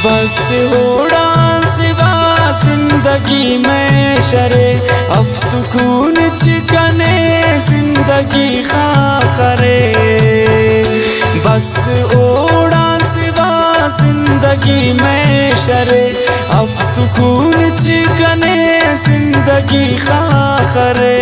बस होड़ा सिवा जिंदगी में शरे अब सुकून चिकने जिंदगी खाखरे। बस ओड़ा सिवा जिंदगी में शरे अब सुकून चिकने जिंदगी खाखरे।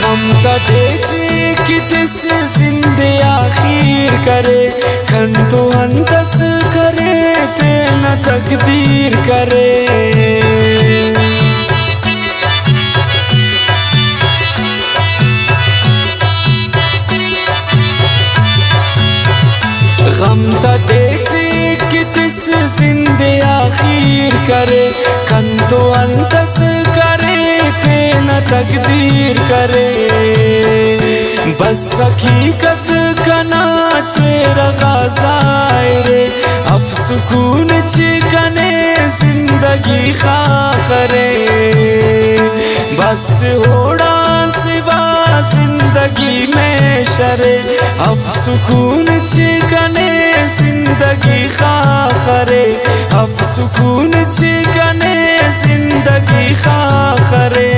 गम तदेची कितिस जिंदे आखिर करे खन तो अंतस करे ते न तकदीर करे। गम तदेची कितिस जिंदे आखिर करे खन तो अंतस करे ते न तकदीर करे। बस हकीकत कना चेहरा ज़ाहिरे अब सुकून चिकने जिंदगी खाखरे। बस होड़ा सिवा जिंदगी में शरे अब सुकून चिकने जिंदगी खाखरे। अब सुकून चिकने जिंदगी खाखरे।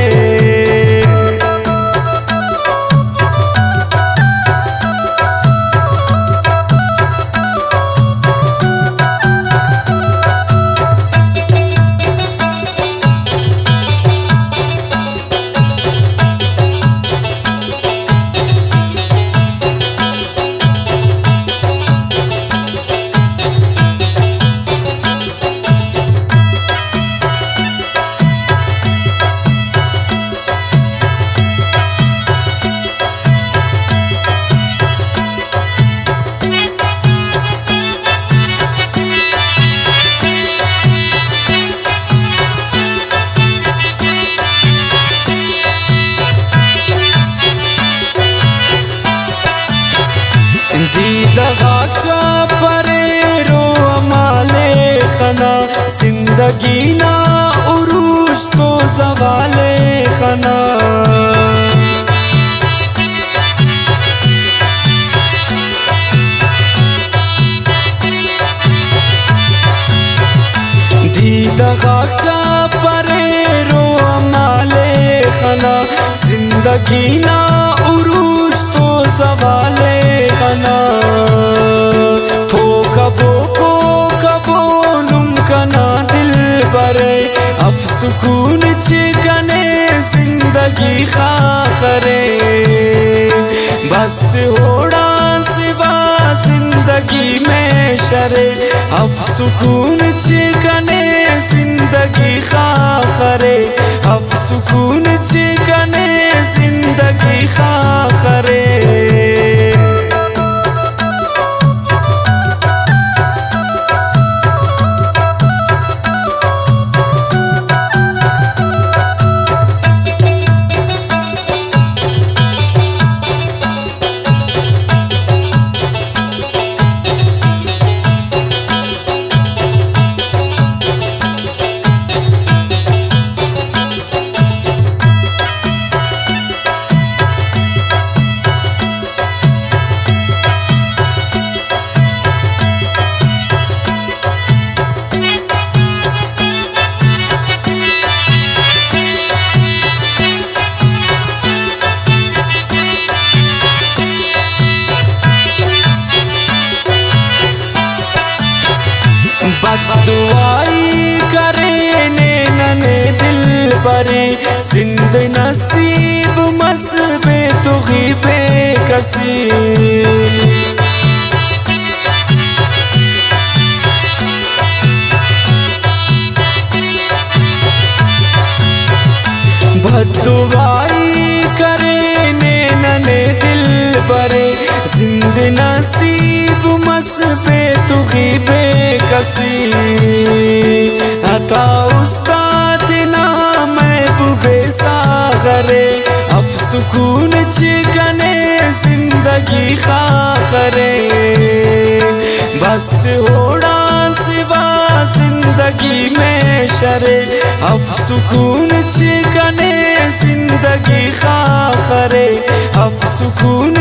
दीदगाचा परे रो अमाले खना जिंदगी ना उरूज तो ज़वाले खना। दीदगाचा परे रो अमाले खना जिंदगी ना उरूज तो ज़वाले खना। फो कबो नुमकना दिल बरे अब सुकून चिकने जिंदगी खाखरे। बस होड़ा सिवा जिंदगी में शरे अब सुकून चिकने जिंदगी खाखरे। अब सुकून चिकने जिंदगी खाखरे। बददुआई करे नैनने दिल बरे सिंध नसीब मसबे तुगी पे कसी बद्दुआई करे नैनने दिल बरे जिंद नसीब मस पे तुगी बेकसी अता उस्ताद ना महबूबे सागरे अब सुकून चिकने जिंदगी खाखरे बस होड़ा सिवा जिंदगी में शरे अब सुकून चिकने जिंदगी खाखरे अब सुकून